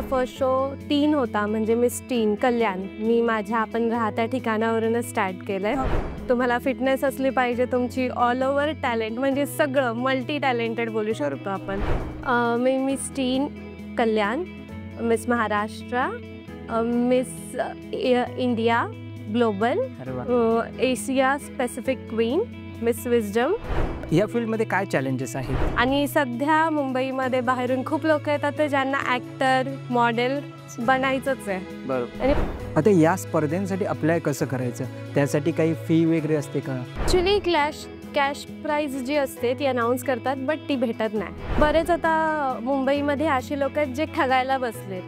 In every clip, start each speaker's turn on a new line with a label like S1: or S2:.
S1: First show टीन होता, म्हणजे miss teen कल्याण. मी माझ्या आपण राहत्या ठिकाणावरूनच स्टार्ट केलंय. तुम्हाला फिटनेस असली पाहिजे तुमची, ऑल ओव्हर टॅलेंट म्हणजे सगळं मल्टी टॅलेंटेड बोलू शकतो आपण. मी miss teen Kalyan, miss Maharashtra, miss India global, Asia specific queen, miss wisdom.
S2: या फील्डमध्ये काय चॅलेंजेस आहेत?
S1: आणि सध्या मुंबईमध्ये बाहेरून खूप लोक येतात ज्यांना ॲक्टर मॉडेल बनायचंच आहे.
S2: बरोबर. आणि आता या स्पर्धेसाठी अप्लाय कसं करायचं, त्यासाठी काही फी वगैरे असते का?
S1: ॲक्च्युली कॅश प्राईज जी असते ती अनाऊन्स करतात, बट ती भेटत नाही. बरेच आता मुंबईमध्ये अशी लोक आहेत जे ठगायला बसले.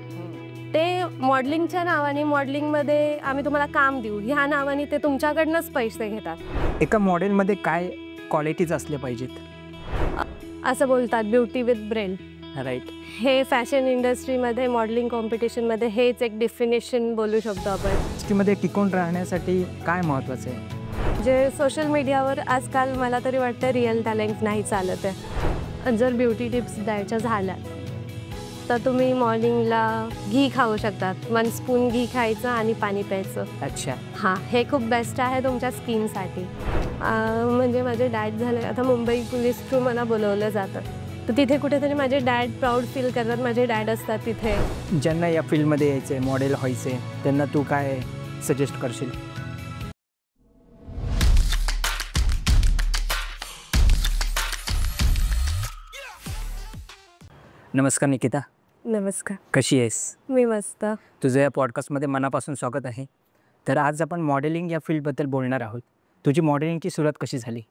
S1: ते मॉडेलिंगच्या नावाने, मॉडेलिंगमध्ये आम्ही तुम्हाला काम देऊ ह्या नावाने ते तुमच्याकडनंच पैसे घेतात.
S2: एका मॉडेलमध्ये काय क्वालिटीज असल्या पाहिजेत
S1: असं बोलतात? Beauty with brain,
S2: right.
S1: हे फॅशन इंडस्ट्रीमध्ये, मॉडेलिंग कॉम्पिटिशनमध्ये हेच एक डेफिनेशन बोलू शकतो आपण.
S2: इंडस्ट्रीमध्ये टिकून राहण्यासाठी काय महत्त्वाचं आहे?
S1: जे सोशल मीडियावर आजकाल मला तरी वाटतं रिअल टॅलेंट नाही चालत आहे. जर ब्युटी टिप्स द्यायच्या झाल्या तर तुम्ही मॉर्निंगला घी खाऊ शकतात. 1 स्पून घी खायचं आणि पाणी प्यायचं.
S2: अच्छा.
S1: हां, हे खूप बेस्ट आहे तुमच्या स्किनसाठी. म्हणजे माझे डॅड झाले, आता मुंबई पोलीस थ्रू मला बोलवलं जातं, तर तिथे कुठेतरी माझे डॅड प्राऊड फील करतात. माझे डॅड असतात तिथे.
S2: ज्यांना या फील्डमध्ये यायचं आहे, मॉडेल व्हायचं आहे, त्यांना तू काय सजेस्ट करशील? नमस्कार निकिता.
S1: नमस्कार.
S2: कशी आहेस?
S1: मी मस्त.
S2: तुझं या पॉडकास्टमध्ये मनापासून स्वागत आहे. तर आज आपण मॉडेलिंग या फील्डबद्दल बोलणार आहोत. तुझी मॉडेलिंगची सुरुवात कशी झाली?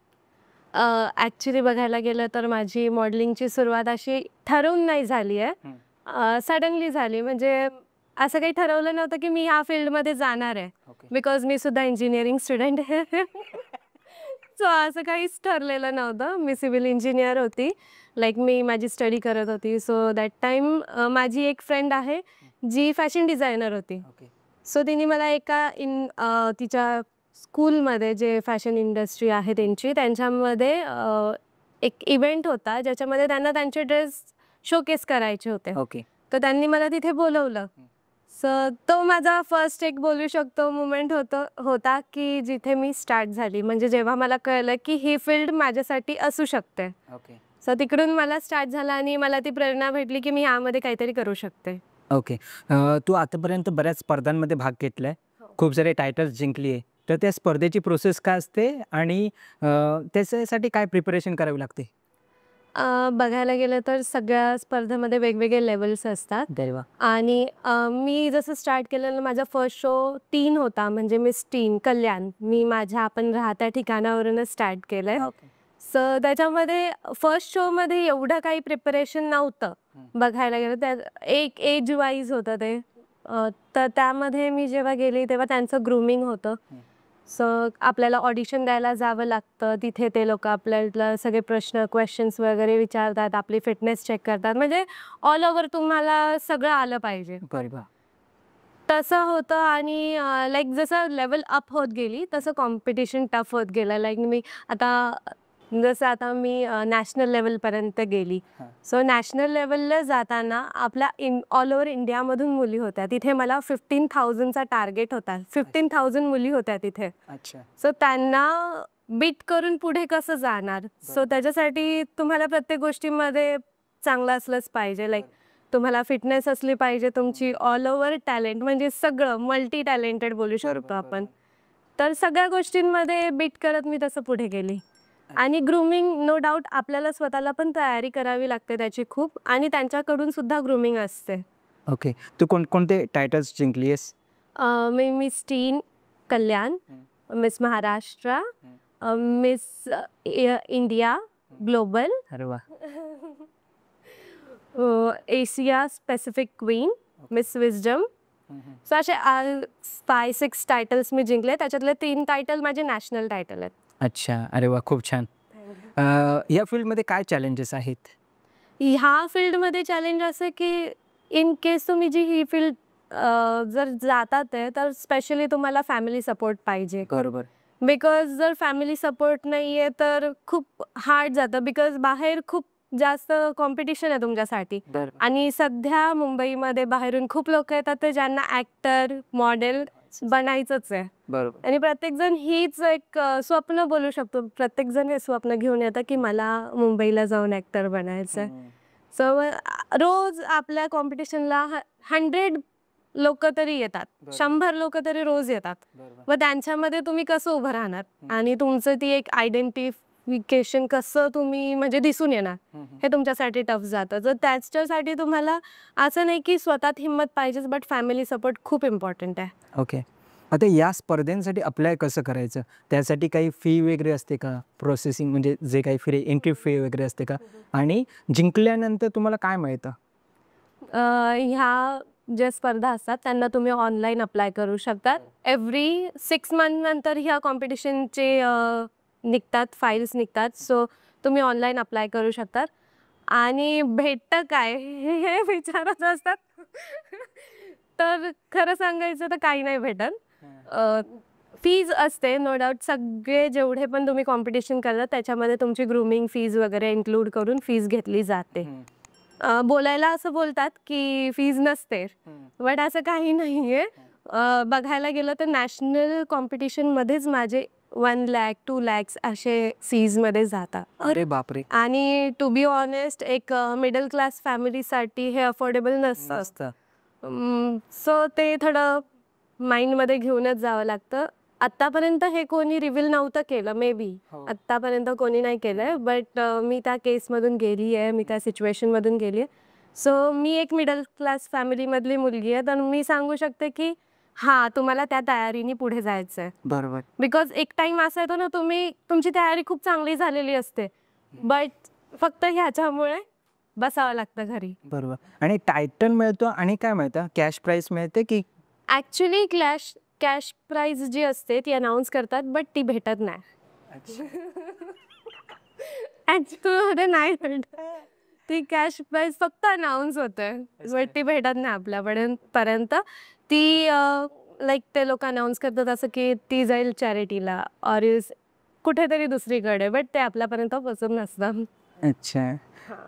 S1: ॲक्च्युली बघायला गेलं तर माझी मॉडेलिंगची सुरुवात अशी ठरवून नाही झाली आहे, सडनली झाली. म्हणजे असं काही ठरवलं नव्हतं की मी ह्या फील्डमध्ये जाणार आहे, बिकॉज मी सुद्धा इंजिनिअरिंग स्टुडंट आहे. सो असं काहीच ठरलेलं नव्हतं. मी सिव्हिल इंजिनियर होती, लाईक मी माझी स्टडी करत होती. सो दॅट टाईम माझी एक फ्रेंड आहे जी फॅशन डिझायनर होती. सो तिने मला एका तिच्या स्कूलमध्ये, जे फॅशन इंडस्ट्री आहे त्यांच्यामध्ये एक इव्हेंट होता ज्याच्यामध्ये त्यांना त्यांचे ड्रेस शोकेस करायचे होते. तर त्यांनी मला तिथे बोलवलं. सो तो माझा फर्स्ट एक बोलू शकतो मुमेंट होता की जिथे मी स्टार्ट झाली. म्हणजे जेव्हा मला कळलं की ही फील्ड माझ्यासाठी असू शकते. सो तिकडून मला स्टार्ट झाला आणि मला ती प्रेरणा भेटली की मी यामध्ये काहीतरी करू शकते.
S2: ओके. तू आतापर्यंत बऱ्याच स्पर्धांमध्ये भाग घेतला आहे, खूप सारे टायटल्स जिंकली आहे. तर त्या स्पर्धेची प्रोसेस काय असते आणि त्याच्यासाठी काय प्रिपरेशन करावी लागते?
S1: बघायला गेलं तर सगळ्या स्पर्धेमध्ये वेगवेगळे लेवल्स असतात. आणि मी जसं स्टार्ट केलेलं, माझा फर्स्ट शो टीन होता, म्हणजे मिस टीन कल्याण. मी माझ्या आपण राहत्या ठिकाणावरूनच स्टार्ट केलंय. सो त्याच्यामध्ये फर्स्ट शोमध्ये एवढं काही प्रिपरेशन नव्हतं. बघायला गेलं तर एक एज वाईज होतं ते. तर त्यामध्ये मी जेव्हा गेली तेव्हा त्यांचं ग्रूमिंग होतं. सो आपल्याला ऑडिशन द्यायला जावं लागतं. तिथे ते लोक आपल्याला सगळे क्वेश्चन्स वगैरे विचारतात, आपली फिटनेस चेक करतात. म्हणजे ऑल ओव्हर तुम्हाला सगळं आलं पाहिजे. तसं होतं. आणि लाईक जसं लेवल अप होत गेली तसं कॉम्पिटिशन टफ होत गेलं. लाईक मी आता मी नॅशनल लेवलपर्यंत गेली. सो नॅशनल लेवलला जाताना आपल्या ऑल ओव्हर इंडियामधून मुली होत्या. तिथे मला 15,000चा टार्गेट होता. 15,000 मुली होत्या तिथे. सो त्यांना बीट करून पुढे कसं जाणार? सो त्याच्यासाठी तुम्हाला प्रत्येक गोष्टीमध्ये चांगलं असलंच पाहिजे. लाईक तुम्हाला फिटनेस असली पाहिजे तुमची, ऑल ओव्हर टॅलेंट म्हणजे सगळं मल्टी टॅलेंटेड बोलू शकतो आपण. तर सगळ्या गोष्टींमध्ये बीट करत मी तसं पुढे गेली. आणि ग्रूमिंग नो डाऊट आपल्याला स्वतःला पण तयारी करावी लागते त्याची खूप, आणि त्यांच्याकडून सुद्धा ग्रूमिंग असते.
S2: ओके. तू कोणकोणते टायटल्स जिंकली आहेस?
S1: मी miss teen Kalyan, miss Maharashtra, miss India global, Asia specific queen, miss wisdom. So असे 5-6 टायटल्स मी जिंकले. त्याच्यातले 3 टायटल माझे नॅशनल टायटल आहेत.
S2: अच्छा. अरे वा, खूप छान. या फील्डमध्ये काय चॅलेंजेस आहेत?
S1: ह्या फील्डमध्ये चॅलेंज असं की इन केस तुम्ही ही फील्ड जर जातात आहे तर स्पेशली तुम्हाला फॅमिली सपोर्ट पाहिजे.
S2: बरोबर.
S1: बिकॉज जर फॅमिली सपोर्ट नाही आहे तर खूप हार्ड जातं. बिकॉज बाहेर खूप जास्त कॉम्पिटिशन आहे तुमच्यासाठी. आणि सध्या मुंबईमध्ये बाहेरून खूप लोक येतात ते ज्यांना ऍक्टर मॉडेल बनायचंच आहे.
S2: बरोबर.
S1: आणि प्रत्येकजण हीच एक स्वप्न बोलू शकतो. प्रत्येकजण हे स्वप्न घेऊन येतं की मला मुंबईला जाऊन ऍक्टर बनायचंय. सो रोज आपल्या कॉम्पिटिशनला 100 लोक तरी येतात, 100 लोक तरी रोज येतात. व त्यांच्यामध्ये तुम्ही कसं उभं राहणार आणि तुमचं ती एक आयडेंटिफिकेशन कसं तुम्ही म्हणजे दिसून येणार, हे तुमच्यासाठी टफ जातं. तर त्याच्यासाठी तुम्हाला असं नाही की स्वतःत हिंमत पाहिजेच, बट फॅमिली सपोर्ट खूप इम्पॉर्टंट आहे.
S2: ओके. आता या स्पर्धेसाठी अप्लाय कसं करायचं? त्यासाठी काही फी वगैरे असते का? प्रोसेसिंग म्हणजे जे काही फी एंट्री फी वगैरे असते का? आणि जिंकल्यानंतर तुम्हाला काय मिळतं?
S1: ह्या ज्या स्पर्धा असतात त्यांना तुम्ही ऑनलाईन अप्लाय करू शकतात. एव्हरी 6 मंथ नंतर ह्या कॉम्पिटिशनचे निघतात, फाईल्स निघतात. सो तुम्ही ऑनलाईन अप्लाय करू शकतात. आणि भेटतं काय हे विचारत असतात. तर खरं सांगायचं तर काही नाही भेटत. फीज असते नो डाऊट. सगळे जेवढे पण तुम्ही कॉम्पिटिशन करता त्याच्यामध्ये तुमची ग्रूमिंग फीज वगैरे इन्क्लूड करून फीज घेतली जाते. बोलायला असं बोलतात की फीज नसते, बट असं काही नाहीये. बघायला गेलं तर नॅशनल कॉम्पिटिशनमध्येच माझे 1 लाख 2 लाख असे फीजमध्ये जातात.
S2: अरे बापरे.
S1: आणि टू बी ऑनेस्ट एक मिडल क्लास फॅमिलीसाठी हे अफोर्डेबल नसतं. सो ते थोडं माइंडमध्ये घेऊनच जावं लागतं. आत्तापर्यंत हे कोणी रिव्हील नव्हतं केलं, मे बी आत्तापर्यंत कोणी नाही केलंय. बट मी त्या केसमधून गेली आहे, मी त्या सिच्युएशनमधून गेली आहे. सो मी एक मिडल क्लास फॅमिलीमधली मुलगी आहे, तर मी सांगू शकते की हां, तुम्हाला त्या तयारीने पुढे जायचं आहे.
S2: बरोबर.
S1: बिकॉज एक टाइम असा येतो ना, तुमची तयारी खूप चांगली झालेली असते, बट फक्त ह्याच्यामुळे बसावं लागतं घरी.
S2: बरोबर. आणि टायटल मिळतो आणि काय मिळतं? कॅश प्राइस मिळते की?
S1: ॲक्च्युली कॅश प्राइज जी असते ती अनाऊन्स करतात, बट ती भेटत नाही. ॲक्च्युअलमध्ये नाही भेटत. ती कॅश प्राइज फक्त अनाऊन्स होते, बट ती भेटत नाही आपल्यापर्यंत. ती लाईक ते लोक अनाऊन्स करतात असं की ती जाईल चॅरिटीला ऑर इज कुठेतरी दुसरीकडे, बट ते आपल्यापर्यंत पोचत नसतं.
S2: अच्छा.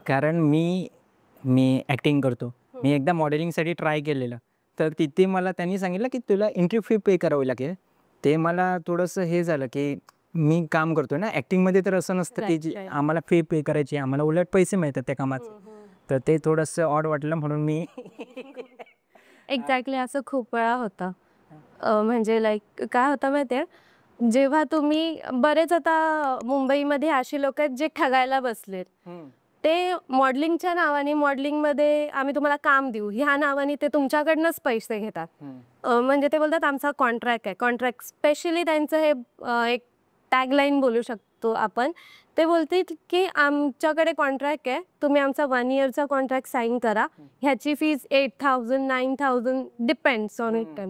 S2: कारण मी ॲक्टिंग करतो. मी एकदा मॉडेलिंगसाठी ट्राय केलेलं. तर तिथे मला त्यांनी सांगितलं की तुला एंट्री फी पे करावी लागेल. ते मला थोडंसं हे झालं की मी काम करतो ना ॲक्टिंगमध्ये, तर असं नसतं की आम्हाला फी पे करायची, आम्हाला उलट पैसे मिळतात त्या कामाचे. तर ते थोडंसं ऑड वाटलं म्हणून मी
S1: एक्झॅक्टली असं खूप वेळा होतं. म्हणजे लाईक काय होतं माहिती आहे, जेव्हा तुम्ही बरेच आता मुंबईमध्ये अशी लोक आहेत जे ठगायला बसलेत. ते मॉडेलिंगच्या नावाने, मॉडेलिंगमध्ये आम्ही तुम्हाला काम देऊ ह्या नावाने ते तुमच्याकडनंच पैसे घेतात. म्हणजे ते बोलतात आमचा कॉन्ट्रॅक्ट आहे. कॉन्ट्रॅक्ट स्पेशली त्यांचं हे एक टॅगलाईन बोलू शकतो आपण. ते बोलतील की आमच्याकडे कॉन्ट्रॅक्ट आहे, तुम्ही आमचा 1 इयरचा कॉन्ट्रॅक्ट साईन करा. ह्याची फीज 8,000 9,000 डिपेंड्स ऑन इट.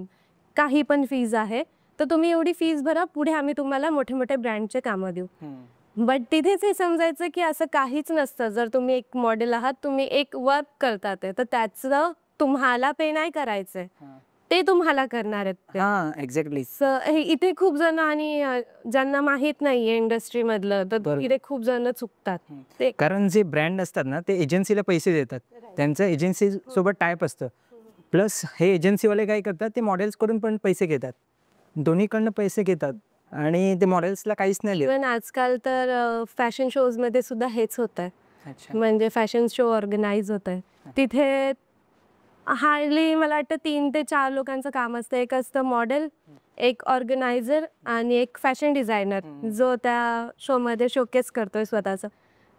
S1: काही पण फीज आहे, तर तुम्ही एवढी फीज भरा, पुढे आम्ही तुम्हाला मोठे मोठे ब्रँडचे कामं देऊ. बट तिथेच हे समजायचं की असं काहीच नसतं. जर तुम्ही एक मॉडेल आहात, तुम्ही एक वर्क करतात आहे, तर त्याचं तुम्हाला पे नाही करायचंय, ते तुम्हाला करणार आहेत.
S2: हां, एक्झॅक्टली.
S1: इथे खूप जण आणि ज्यांना माहीत नाहीये इंडस्ट्रीमधलं, तर इथे खूप जण चुकतात.
S2: कारण जे ब्रँड असतात ना, ते एजन्सीला पैसे देतात. त्यांचं एजन्सी सोबत टायप असतं. प्लस हे एजन्सीवाले काय करतात, ते मॉडेल्सकडून पण पैसे घेतात. दोन्हीकडनं पैसे घेतात आणि ते मॉडेल्सला काहीच नाही देत.
S1: इव्हन आजकाल तर फॅशन शोजमध्ये सुद्धा हेच होत आहे. म्हणजे फॅशन शो ऑर्गनाईज होत आहे, तिथे हार्डली मला वाटतं 3 ते 4 लोकांचं काम असतं. एक असतं मॉडेल, एक ऑर्गनायझर आणि एक फॅशन डिझायनर, जो त्या शोमध्ये शोकेस करतोय स्वतःचं.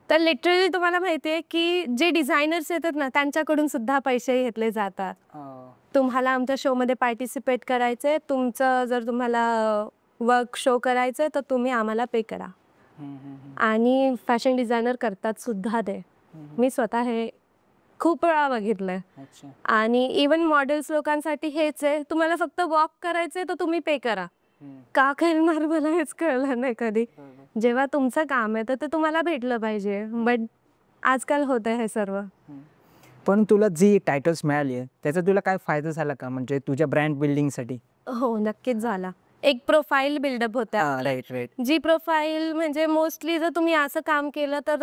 S1: तर लिटरली तुम्हाला माहिती आहे की जे डिझायनर्स येतात ना, त्यांच्याकडून सुद्धा पैसे घेतले जातात. तुम्हाला आमच्या शोमध्ये पार्टिसिपेट करायचंय, तुमचं जर तुम्हाला वर्क शो करायचंय, तर तुम्ही आम्हाला पे करा. आणि फॅशन डिझायनर करतात सुद्धा ते. मी स्वतः हे खूप वेळा बघितलंय. आणि इवन मॉडेल्स लोकांसाठी हेच आहे, तुम्हाला फक्त वॉक करायचंय तर तुम्ही पे करा. का करणार मला हेच कळलं नाही कधी. जेव्हा तुमचं काम आहे तर ते तुम्हाला भेटलं पाहिजे, बट आजकाल होत आहे हे सर्व.
S2: पण तुला जी टायटल्स मिळाली आहे त्याचा तुला काय फायदा झाला का, म्हणजे तुझ्या ब्रँड बिल्डिंगसाठी?
S1: हो, नक्कीच झाला. एक प्रोफाईल बिल्डअप होत्या.
S2: राईट.
S1: जी प्रोफाईल म्हणजे मोस्टली जर तुम्ही असं काम केलं तर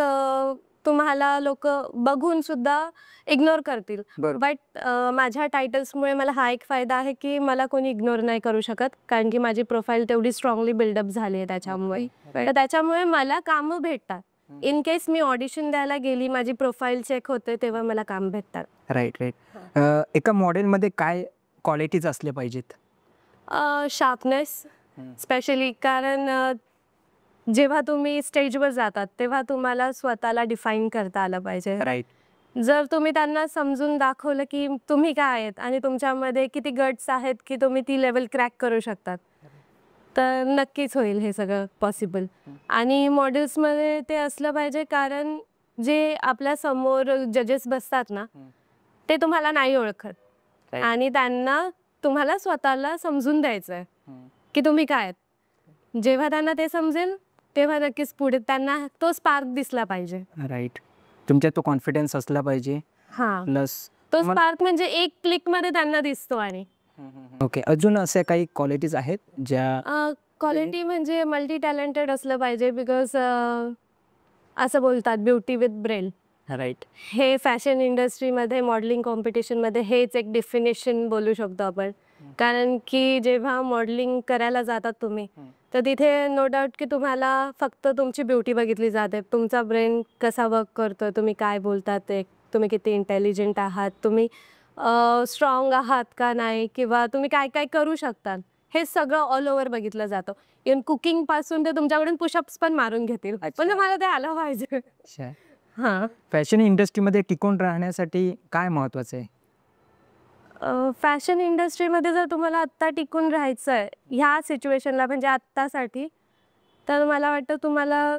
S1: तुम्हाला लोक बघून सुद्धा इग्नोर करतील.
S2: बरोबर.
S1: बट माझ्या टायटल्समुळे मला हा एक फायदा आहे की मला कोणी इग्नोर नाही करू शकत, कारण की माझी प्रोफाईल तेवढी स्ट्रॉंगली बिल्डअप झाली आहे त्याच्यामुळे. तर त्याच्यामुळे मला कामं भेटतात. इन केस मी ऑडिशन द्यायला गेली, माझी प्रोफाईल चेक होते, तेव्हा मला काम भेटतात.
S2: Right right. एका मॉडेलमध्ये काय क्वालिटीज असल्या पाहिजेत?
S1: शार्पनेस स्पेशली, कारण जेव्हा तुम्ही स्टेजवर जातात तेव्हा तुम्हाला स्वतःला डिफाईन करता आलं पाहिजे.
S2: राईट.
S1: जर तुम्ही त्यांना समजून दाखवलं की तुम्ही काय आहेत आणि तुमच्यामध्ये किती गट्स आहेत की तुम्ही ती लेवल क्रॅक करू शकतात, तर नक्कीच होईल हे सगळं पॉसिबल. आणि मॉडेल्समध्ये ते असलं पाहिजे, कारण जे आपल्या समोर जजेस बसतात ना, ते तुम्हाला नाही ओळखत आणि त्यांना तुम्हाला स्वतःला समजून द्यायचं आहे की तुम्ही काय आहेत. जेव्हा त्यांना ते समजेल तेव्हा नक्कीच पुढे त्यांना तो स्पार्क दिसला पाहिजे.
S2: राईट. तुमच्यात तो कॉन्फिडन्स असला पाहिजे.
S1: हां,
S2: प्लस
S1: तो स्पार्क म्हणजे एक क्लिकमध्ये त्यांना दिसतो. आणि
S2: ओके, अजून असे काही क्वालिटीज आहेत ज्या
S1: क्वालिटी म्हणजे मल्टी टॅलेंटेड असलं पाहिजे, बिकॉज असं बोलतात ब्युटी विथ ब्रेन.
S2: राईट.
S1: हे फॅशन इंडस्ट्रीमध्ये, मॉडेलिंग कॉम्पिटिशनमध्ये हेच एक डेफिनेशन बोलू शकतो आपण. कारण की जेव्हा मॉडेलिंग करायला जातात तुम्ही, तर तिथे नो डाऊट की तुम्हाला फक्त तुमची ब्युटी बघितली जाते, तुमचा ब्रेन कसा वर्क करतो, तुम्ही काय बोलतात ते, तुम्ही किती इंटेलिजंट आहात, तुम्ही स्ट्रॉंग आहात का नाही, किंवा तुम्ही काय काय करू शकतात, हे सगळं ऑल ओव्हर बघितलं जातं. इव्हन कुकिंगपासून ते तुमच्याकडून पुशअप्स पण मारून घेतील, म्हणजे मला ते आलं पाहिजे. हां,
S2: फॅशन इंडस्ट्रीमध्ये टिकून राहण्यासाठी काय महत्त्वाचं आहे?
S1: फॅशन इंडस्ट्रीमध्ये जर तुम्हाला आत्ता टिकून राहायचं आहे ह्या सिच्युएशनला, म्हणजे आत्तासाठी, तर मला वाटतं तुम्हाला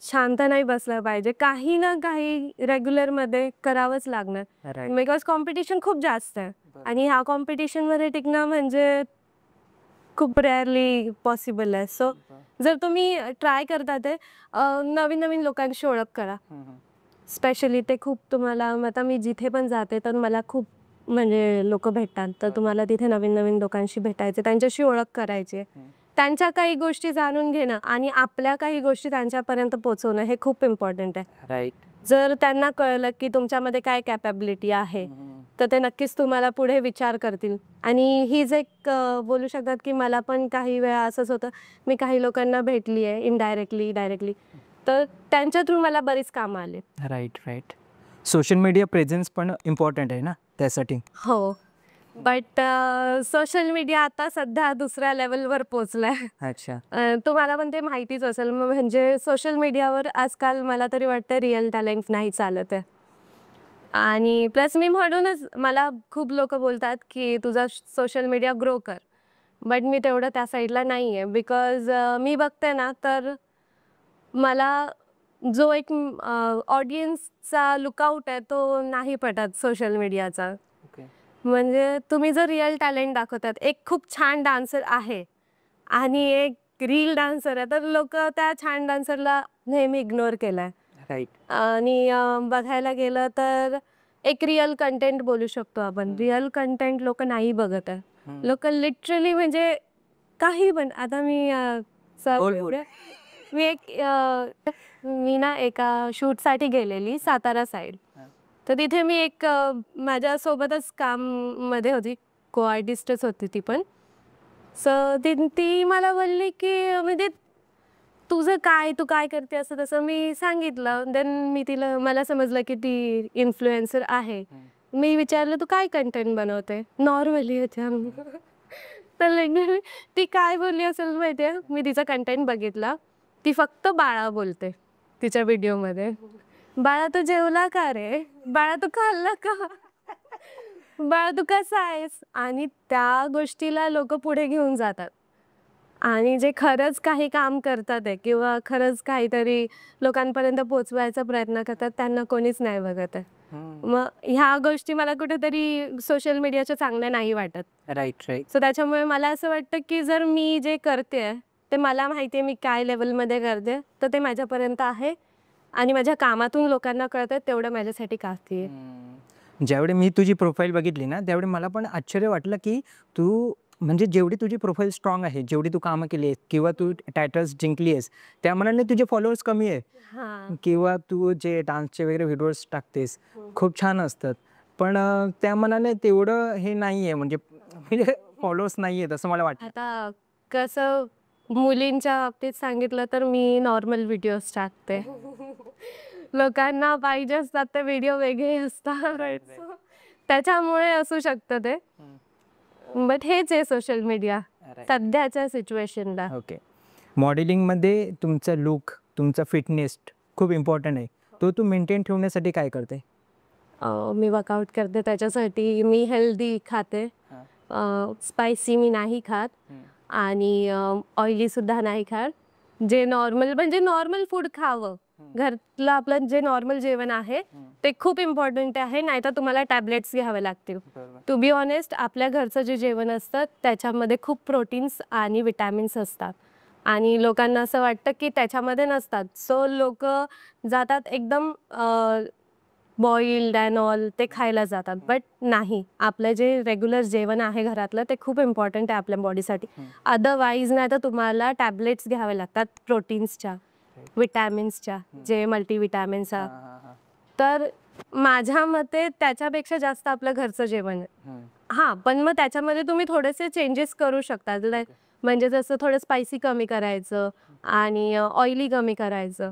S1: शांत नाही बसलं पाहिजे. काही ना काही रेग्युलरमध्ये करावंच लागणार, बिकॉज कॉम्पिटिशन खूप जास्त आहे. आणि ह्या कॉम्पिटिशनमध्ये टिकणं म्हणजे खूप रेअरली पॉसिबल आहे. सो जर तुम्ही ट्राय करता ते नवीन नवीन लोकांशी ओळख करा. स्पेशली ते खूप तुम्हाला, आता मी जिथे पण जाते तर मला खूप म्हणजे लोक भेटतात, तर तुम्हाला तिथे नवीन नवीन लोकांशी भेटायचे, त्यांच्याशी ओळख करायची, त्यांच्या काही गोष्टी जाणून घेणं आणि आपल्या काही गोष्टी त्यांच्यापर्यंत पोहोचवणं हे खूप इम्पॉर्टंट आहे.
S2: राईट.
S1: जर त्यांना कळलं की तुमच्यामध्ये काय कॅपॅबिलिटी आहे, तर ते नक्कीच तुम्हाला पुढे विचार करतील. आणि हीच एक बोलू शकतात की मला पण काही वेळा असंच होतं, मी काही लोकांना भेटली आहे इनडायरेक्टली डायरेक्टली, तर त्यांच्या थ्रू मला बरीच कामं आली.
S2: Right right. Social media presence पण इम्पॉर्टंट आहे ना त्यासाठी?
S1: हो, बट सोशल मीडिया आता सध्या दुसऱ्या लेवलवर पोचलाय.
S2: अच्छा.
S1: तुम्हाला पण ते माहितीच असेल. म्हणजे सोशल मीडियावर आजकाल मला तरी वाटतं रिअल टॅलेंट नाही चालत आहे. आणि प्लस मी म्हणूनच, मला खूप लोक बोलतात की तुझा सोशल मीडिया ग्रो कर, बट मी तेवढं त्या साईडला नाही आहे. बिकॉज मी बघते ना, तर मला जो एक ऑडियन्सचा लुकआउट आहे तो नाही पटत सोशल मीडियाचा. म्हणजे तुम्ही जर रिअल टॅलेंट दाखवतात, एक खूप छान डान्सर आहे आणि एक रील डान्सर आहे, तर लोक त्या छान डान्सरला नेहमी इग्नोर केलाय.
S2: राईट.
S1: आणि बघायला गेलं तर एक रिअल कंटेंट बोलू शकतो आपण, रिअल कंटेंट लोक नाही बघत आहे. लोक लिटरली म्हणजे काही पण, आता मी ना एका शूटसाठी गेलेली सातारा साईड, तर तिथे मी एक माझ्यासोबतच काम मध्ये होती, को आर्टिस्टच होती ती पण. सो ती मला बोलली की म्हणजे तुझं काय, तू काय करते, असं तसं मी सांगितलं. देन मी तिला, मला समजलं की ती इन्फ्लुएन्सर आहे. मी विचारलं तू काय कंटेंट बनवते, नॉर्मली ह्याच्या. तर ती काय बोलली असेल माहिती आहे, मी तिचा कंटेंट बघितला, ती फक्त बाळा बोलते तिच्या व्हिडिओमध्ये. बाळा तू जेवला का रे, बाळा तू खाल्ला का, बाळा तू कसा आहेस. आणि त्या गोष्टीला लोक पुढे घेऊन जातात. आणि जे खरंच काही काम करतात आहे किंवा खरंच काहीतरी लोकांपर्यंत पोचवायचा प्रयत्न करतात, त्यांना कोणीच नाही बघत आहे. मग ह्या गोष्टी मला कुठेतरी सोशल मीडियाच्या चांगल्या नाही वाटत.
S2: Right right.
S1: सो त्याच्यामुळे मला असं वाटतं की जर मी जे करते ते मला माहिती आहे मी काय लेवलमध्ये करते, तर ते माझ्यापर्यंत आहे आणि माझ्या कामातून लोकांना कळतं, तेवढं माझ्यासाठी काफी आहे.
S2: ज्यावेळी मी तुझी प्रोफाईल बघितली ना, त्यावेळी मला पण आश्चर्य वाटलं की तू म्हणजे जेवढी तुझी प्रोफाईल स्ट्रॉंग आहे, जेवढी तू कामं केली आहेस किंवा तू टायटल्स जिंकली आहेस, त्या मानाने तुझे फॉलोअर्स कमी आहे. किंवा तू जे डान्सचे वगैरे व्हिडिओज टाकतेस खूप छान असतात, पण त्या मानाने तेवढं हे नाही आहे, म्हणजे फॉलोअर्स नाही आहेत असं मला वाटतं.
S1: आता कसं मुलींच्या बाबतीत सांगितलं तर मी नॉर्मल व्हिडिओज टाकते. लोकांना पाहिजे असतात ते व्हिडिओ वेगळे असतात. त्याच्यामुळे असू शकतं ते. बट हेच आहे सोशल मीडिया सध्याच्या सिच्युएशनला.
S2: ओके. मॉडेलिंगमध्ये तुमचा लुक, तुमचा फिटनेस खूप इम्पॉर्टंट आहे. तो तू मेंटेन ठेवण्यासाठी काय करते?
S1: मी वर्कआउट करते त्याच्यासाठी. मी हेल्दी खाते. स्पायसी मी नाही खात आणि ऑइलीसुद्धा नाही खात. जे नॉर्मल म्हणजे नॉर्मल फूड खावं. घरातलं आपलं जे नॉर्मल जेवण आहे ते खूप इम्पॉर्टंट आहे, नाहीतर तुम्हाला टॅबलेट्स घ्यावे लागतील. टू बी ऑनेस्ट, आपल्या घरचं जे जेवण असतं त्याच्यामध्ये खूप प्रोटीन्स आणि विटॅमिन्स असतात आणि लोकांना असं वाटतं की त्याच्यामध्ये नसतात. सो लोक जातात एकदम बॉइल्ड अँड ऑल ते खायला जातात. बट नाही, आपलं जे रेग्युलर जेवण आहे घरातलं ते खूप इम्पॉर्टंट आहे आपल्या बॉडीसाठी. अदरवाईज नाही तर तुम्हाला टॅबलेट्स घ्यावे लागतात प्रोटीन्सच्या, विटॅमिन्सच्या, जे मल्टीविटॅमिन्स. तर माझ्या मते त्याच्यापेक्षा जास्त आपलं घरचं जेवण आहे. हां, पण मग त्याच्यामध्ये तुम्ही थोडेसे चेंजेस करू शकता. म्हणजे जसं थोडं स्पायसी कमी करायचं आणि ऑइली कमी करायचं.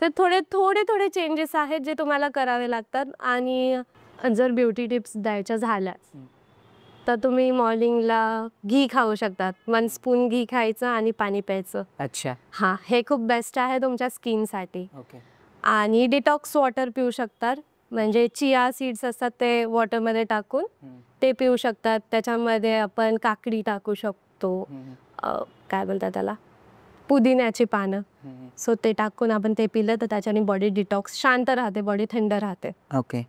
S1: तर थोडे थोडे थोडे चेंजेस आहेत जे तुम्हाला करावे लागतात. आणि जर ब्युटी टिप्स द्यायच्या झाल्यास तर तुम्ही मॉर्निंगला घी खाऊ शकतात. 1 स्पून घी खायचं आणि पाणी प्यायचं.
S2: अच्छा.
S1: हां, हे खूप बेस्ट आहे तुमच्या स्किनसाठी.
S2: ओके.
S1: आणि डिटॉक्स वॉटर पिऊ शकतात. म्हणजे चिया सीड्स असतात ते वॉटरमध्ये टाकून ते पिऊ शकतात. त्याच्यामध्ये आपण काकडी टाकू शकतो. काय बोलतात त्याला, पुदिन्याची पानं. सो ते टाकून आपण ते पिलं तर त्याच्याने बॉडी डिटॉक्स शांत राहते, बॉडी थंड राहते.
S2: ओके.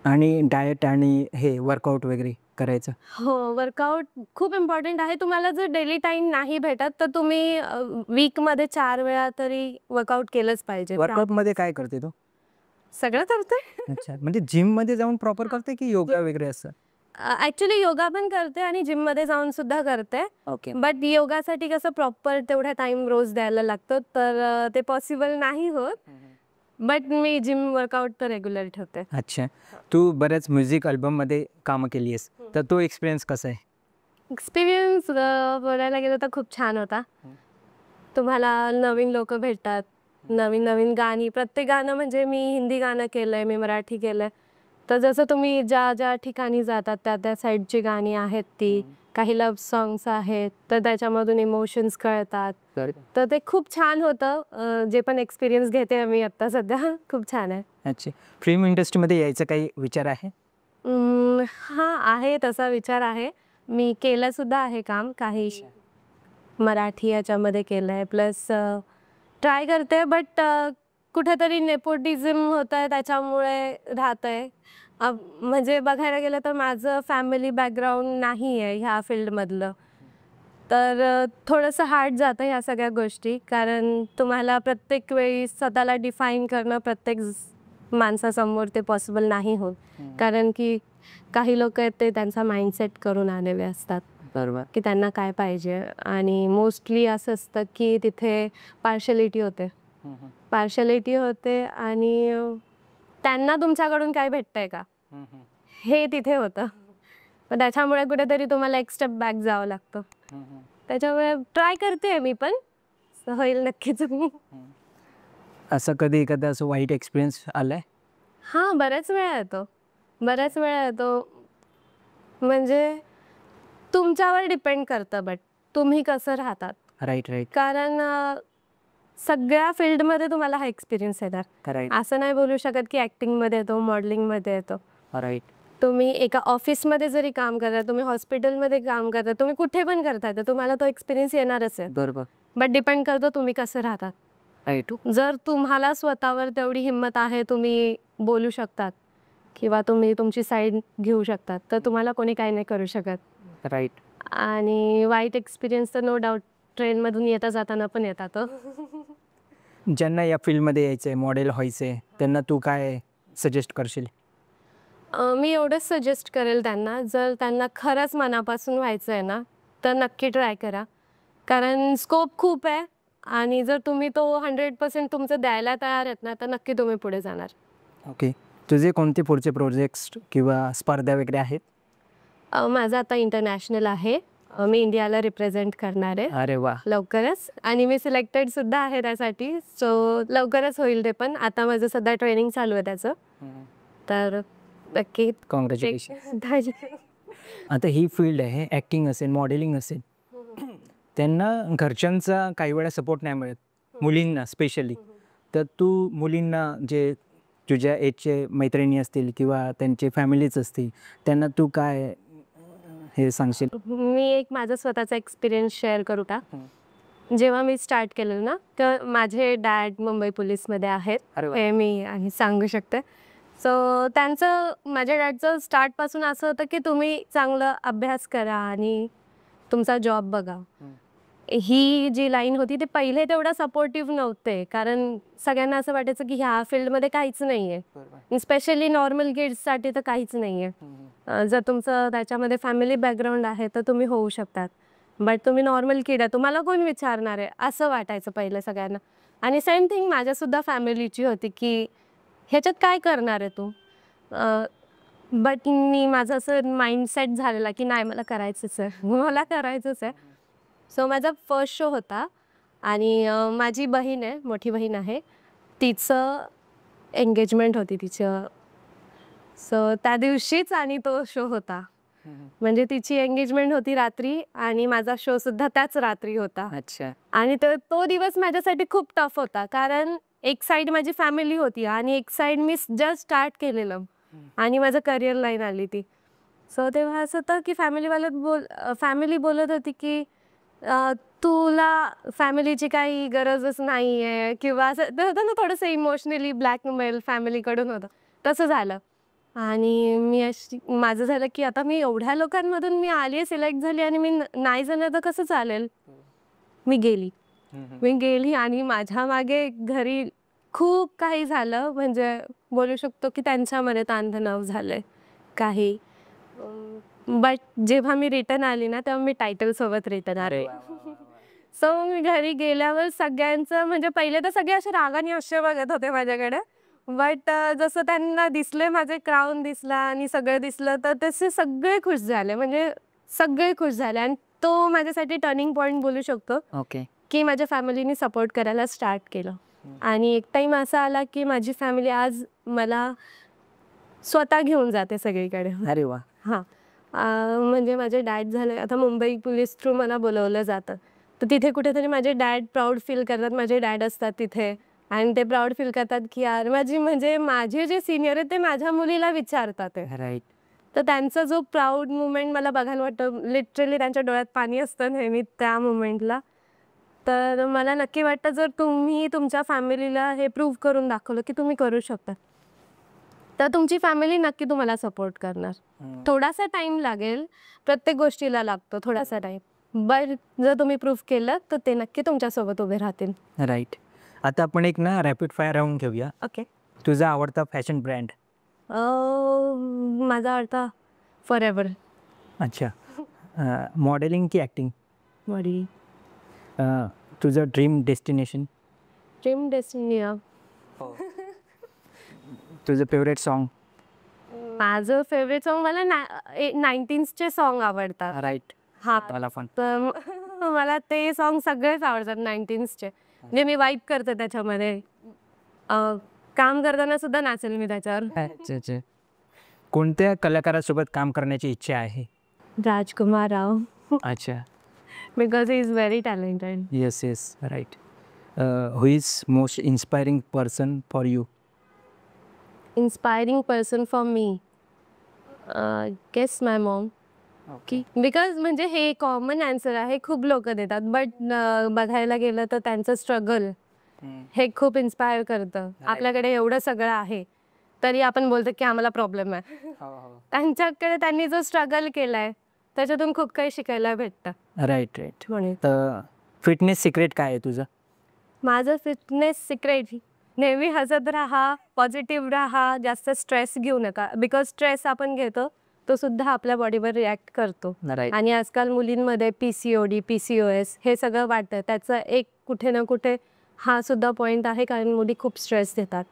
S2: आणि डाएट आणि हे वर्कआउट वगैरे करायचं?
S1: हो, वर्कआउट खूप इम्पॉर्टंट आहे. तुम्हाला जर डेली टाइम नाही भेटत तर तुम्ही वीकमध्ये 4 वेळा तरी वर्कआउट केलंच पाहिजे.
S2: वर्कआउटमध्ये काय करते तू?
S1: सगळं करते.
S2: अच्छा, म्हणजे जिममध्ये जाऊन प्रॉपर करते की योगा वगैरे असं?
S1: ॲक्च्युली योगा पण करते आणि जिममध्ये जाऊन सुद्धा करते.
S2: ओके.
S1: बट योगासाठी कसं प्रॉपर तेवढा टाइम रोज द्यायला लागतो, तर ते पॉसिबल नाही होत. बट मी जिम वर्कआउट तर रेग्युलर ठेवते.
S2: अच्छा. तू बऱ्याच म्युझिक अल्बममध्ये कामं केली आहेस, तर तो एक्सपिरियन्स कसा आहे?
S1: एक्सपिरियन्स बोलायला गेलं तर खूप छान होता. तुम्हाला नवीन लोक भेटतात, नवीन नवीन गाणी. प्रत्येक गाणं म्हणजे मी हिंदी गाणं केलंय, मी मराठी केलंय. तर जसं तुम्ही ज्या ज्या ठिकाणी जातात त्या त्या साईडची गाणी आहेत ती. काही लव्ह सॉंग्स आहेत तर त्याच्यामधून इमोशन्स कळतात. तर ते खूप छान होतं. जे पण एक्सपिरियन्स घेते मी आत्ता सध्या खूप छान आहे.
S2: अच्छा. फिल्म इंडस्ट्रीमध्ये यायचा काही विचार आहे?
S1: हां, आहे तसा विचार आहे. मी केलं सुद्धा आहे काम काही मराठी याच्यामध्ये केलंय. प्लस ट्राय करते बट कुठेतरी नेपोटिझम होतंय त्याच्यामुळे राहतंय. म्हणजे बघायला गेलं तर माझं फॅमिली बॅकग्राऊंड नाही आहे ह्या फील्डमधलं. तर थोडंसं हार्ड जातं ह्या सगळ्या गोष्टी. कारण तुम्हाला प्रत्येक वेळी स्वतःला डिफाईन करणं प्रत्येक माणसासमोर ते पॉसिबल नाही होत. कारण की काही लोक आहेत ते त्यांचा माइंडसेट करून आलेले असतात.
S2: बरोबर.
S1: की त्यांना काय पाहिजे आणि मोस्टली असं असतं की तिथे पार्शलिटी होते आणि त्यांना तुमच्याकडून काय भेटतंय का हे तिथे होतं. पण त्याच्यामुळे कुठेतरी तुम्हाला एक स्टेप बॅक जावं लागतं. त्याच्यामुळे ट्राय करते मी पण, होईल नक्कीच.
S2: असं कधी एखादा असं वाईट एक्सपिरियन्स आलाय?
S1: हां, बऱ्याच वेळा येतो. म्हणजे तुमच्यावर डिपेंड करतं बट तुम्ही कसं राहतात.
S2: राईट.
S1: कारण सगळ्या फील्डमध्ये तुम्हाला हा एक्सपिरियन्स येणार.
S2: राईट.
S1: असं नाही बोलू शकत की ॲक्टिंगमध्ये येतो, मॉडेलिंगमध्ये येतो.
S2: राईट.
S1: तुम्ही एका ऑफिसमध्ये जरी काम करता, तुम्ही हॉस्पिटलमध्ये काम करता, तुम्ही कुठे पण करताय तर तुम्हाला तो एक्सपिरियन्स येणारच आहे.
S2: बरोबर.
S1: बट डिपेंड करतो तुम्ही कसं राहतात.
S2: राईट.
S1: जर तुम्हाला स्वतःवर तेवढी हिंमत आहे, तुम्ही बोलू शकतात किंवा तुम्ही तुमची साईड घेऊ शकतात, तर तुम्हाला कोणी काही नाही करू शकत.
S2: राईट.
S1: आणि वाईट एक्सपिरियन्स तर नो डाऊट ट्रेनमधून येता जाताना पण येतात.
S2: ज्यांना या फील्डमध्ये यायचं आहे, मॉडेल व्हायचं आहे, त्यांना तू काय सजेस्ट करशील?
S1: मी एवढंच सजेस्ट करेल त्यांना, जर त्यांना खरंच मनापासून व्हायचं आहे ना, तर नक्की ट्राय करा. कारण स्कोप खूप आहे आणि जर तुम्ही तो 100% तुमचं द्यायला तयार आहेत ना, तर नक्की तुम्ही पुढे जाणार.
S2: ओके. तुझे कोणते पुढचे प्रोजेक्ट्स किंवा स्पर्धा वगैरे आहेत?
S1: माझं आता इंटरनॅशनल आहे. मी इंडियाला रिप्रेझेंट करणार आहे
S2: अरे वा.
S1: लवकरच आणि मी सिलेक्टेड सुद्धा आहे त्यासाठी. सो लवकरच होईल ते पण. आता माझं सध्या ट्रेनिंग चालू आहे त्याचं. तर नक्की
S2: कॉंग्रॅच्युलेशन. आता ही फील्ड आहे, ॲक्टिंग असेल, मॉडेलिंग असेल, त्यांना घरच्यांचा काही वेळा सपोर्ट नाही मिळत, मुलींना स्पेशली. तर तू मुलींना, जे तुझ्या एजचे मैत्रिणी असतील किंवा त्यांचे फॅमिलीज असतील, त्यांना तू काय हे सांगशील?
S1: मी एक माझा स्वतःचा एक्सपिरियन्स शेअर करू का? जेव्हा मी स्टार्ट केलं ना, तर माझे डॅड मुंबई पोलीसमध्ये आहेत.
S2: अरे वा.
S1: हे मी सांगू शकते. सो त्यांचं, माझ्या डॅडचं स्टार्टपासून असं होतं की तुम्ही चांगलं अभ्यास करा आणि तुमचा जॉब बघा. ही जी लाईन होती ती पहिले तेवढा सपोर्टिव्ह नव्हते, कारण सगळ्यांना असं वाटायचं की ह्या फील्डमध्ये काहीच नाही आहे, स्पेशली नॉर्मल किड्ससाठी तर काहीच नाही आहे. जर तुमचं त्याच्यामध्ये फॅमिली बॅकग्राऊंड आहे तर तुम्ही होऊ शकतात, बट तुम्ही नॉर्मल किड आहे, तुम्हाला कोण विचारणार आहे, असं वाटायचं पहिलं सगळ्यांना. आणि सेम थिंग माझ्यासुद्धा फॅमिलीची होती की ह्याच्यात काय करणार आहे तू. बट माझं असं माइंडसेट झालेला की नाही, मला करायचंच आहे, मला करायचंच आहे. सो माझा फर्स्ट शो होता आणि माझी बहीण आहे, मोठी बहीण आहे, तिचं एंगेजमेंट होती तिचं. सो त्या दिवशीच आणि तो शो होता. म्हणजे तिची एंगेजमेंट होती रात्री आणि माझा शो सुद्धा त्याच रात्री होता.
S2: अच्छा.
S1: आणि तो दिवस माझ्यासाठी खूप टफ होता, कारण एक साईड माझी फॅमिली होती आणि एक साईड मी जस्ट स्टार्ट केलेलं आणि माझं करिअर लाईन आली ती. सो तेव्हा असं होतं की फॅमिली बोलत होती की तुला फॅमिलीची काही गरजच नाही आहे, किंवा असं होतं ना, थोडंसं इमोशनली ब्लॅकमेल फॅमिलीकडून होतं, तसं झालं. आणि माझं झालं की आता मी एवढ्या लोकांमधून मी आली आहे, सिलेक्ट झाली आणि मी नाही जाणार तर कसं चालेल. मी गेली आणि माझ्या मागे घरी खूप काही झालं, म्हणजे बोलू शकतो की त्यांच्यामध्ये ताणतणाव झालं काही. बट जेव्हा मी रिटर्न आली ना, तेव्हा मी टायटलसोबत रिटर्न आले. सो मी घरी गेल्यावर सगळ्यांचं, म्हणजे पहिले तर सगळे असे रागाने असे बघत होते माझ्याकडे, बट जसं त्यांना दिसले, माझे क्राऊन दिसला आणि सगळं दिसलं, तर तसे सगळे खुश झाले, म्हणजे सगळे खुश झाले. आणि तो माझ्यासाठी टर्निंग पॉईंट बोलू शकतो.
S2: ओके.
S1: की माझ्या फॅमिलीने सपोर्ट करायला स्टार्ट केलं. आणि एक टाईम असा आला की माझी फॅमिली आज मला स्वतः घेऊन जाते सगळीकडे.
S2: अरे वा.
S1: हां. म्हणजे माझे डॅड झाले, आता मुंबई पोलीस थ्रू मला बोलवलं जातं, तर तिथे कुठेतरी माझे डॅड प्राऊड फील करतात. माझे डॅड असतात तिथे आणि ते प्राऊड फील करतात की यार माझे जे सिनियर आहेत ते माझ्या मुलीला विचारतात आहे.
S2: राईट.
S1: तर त्यांचा जो प्राऊड मुमेंट मला बघायला वाटतं, लिटरली त्यांच्या डोळ्यात पाणी असतं नेहमी त्या मुमेंटला. तर मला नक्की वाटतं, जर तुम्ही तुमच्या फॅमिलीला हे प्रूव्ह करून दाखवलं की तुम्ही करू शकता, तर तुमची फॅमिली नक्की तुम्हाला सपोर्ट करणार. थोडासा टाईम लागेल, प्रत्येक गोष्टीला लागतो थोडासा टाईम, बट जर तुम्ही प्रूव्ह केलं तर ते नक्की तुमच्यासोबत उभे राहतील.
S2: राईट. आता आपण एक ना रॅपिड फायर राऊंड घेऊया.
S1: ओके.
S2: तुझा आवडता फॅशन ब्रँड?
S1: माझा आवडता फॉरएव्हर.
S2: अच्छा. मॉडेलिंग की ॲक्टिंग?
S1: मॉडेलिंग.
S2: तुझं ड्रीम डेस्टिनेशन?
S1: Dream destiny.
S2: तुझं फेवरेट सॉन्ग?
S1: माझं फेवरेट सॉन्ग, मला 19चे सॉन्ग आवडतात.
S2: राईट.
S1: हां,
S2: मला पण.
S1: तर मला ते सॉन्ग सगळेच आवडतात 19चे. म्हणजे मी वाईब करते त्याच्यामध्ये. काम करताना सुद्धा नाचेल मी त्याच्यावर.
S2: अच्छा अच्छा. कोणत्या कलाकारासोबत काम करण्याची इच्छा आहे?
S1: राजकुमार राव.
S2: अच्छा.
S1: Because he is very talented.
S2: Yes yes. Right. Who is most inspiring person for you?
S1: Inspiring person for me, guess my mom. की बिकॉज म्हणजे हे कॉमन आन्सर आहे, खूप लोक देतात, बट बघायला गेलं तर त्यांचं स्ट्रगल हे खूप इन्स्पायर करतं. आपल्याकडे एवढं सगळं आहे तरी आपण बोलतो की आम्हाला प्रॉब्लेम आहे. त्यांच्याकडे त्यांनी जो स्ट्रगल केलाय त्याच्यातून खूप काही शिकायला भेटतं.
S2: Right right.
S1: म्हणून
S2: तर फिटनेस सिक्रेट काय आहे तुझं?
S1: माझं फिटनेस सिक्रेट नेहमी हसत राहा, पॉझिटिव्ह राहा, जास्त स्ट्रेस घेऊ नका. बिकॉज स्ट्रेस आपण घेतो, तो सुद्धा आपल्या बॉडीवर रिॲक्ट करतो.
S2: राईट.
S1: आणि आजकाल मुलींमध्ये PCOD, PCOS हे सगळं वाटतं. त्याचं एक कुठे ना कुठे हा सुद्धा पॉईंट आहे, कारण मुली खूप स्ट्रेस घेतात.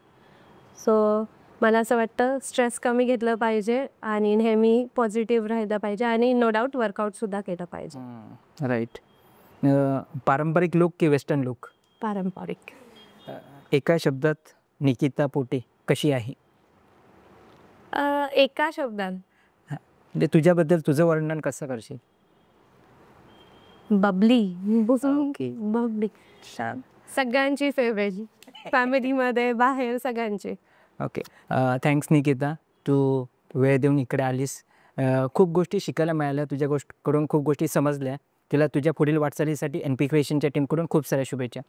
S1: सो मला असं वाटतं स्ट्रेस कमी घेतलं पाहिजे आणि नेहमी पॉझिटिव्ह राहिलं पाहिजे आणि नो डाऊट वर्कआउटसुद्धा केलं पाहिजे.
S2: राईट. पारंपरिक लुक की वेस्टर्न लुक?
S1: पारंपरिक.
S2: एका शब्दात निकिता पोटे कशी आहे?
S1: एका शब्दात
S2: म्हणजे तुझ्याबद्दल तुझं वर्णन कसं करशील?
S1: बबली.
S2: ओके.
S1: बबली.
S2: छान.
S1: सगळ्यांची फेवरेट. फॅमिलीमध्ये, बाहेर सगळ्यांची.
S2: ओके. थँक्स निकिता, तू वेळ देऊन इकडे आलीस. खूप गोष्टी शिकायला मिळाल्या तुझ्या कडून, खूप गोष्टी समजल्या. तुला तुझ्या पुढील वाटचालीसाठी NP क्रिएशनच्या टीमकडून खूप साऱ्या शुभेच्छा.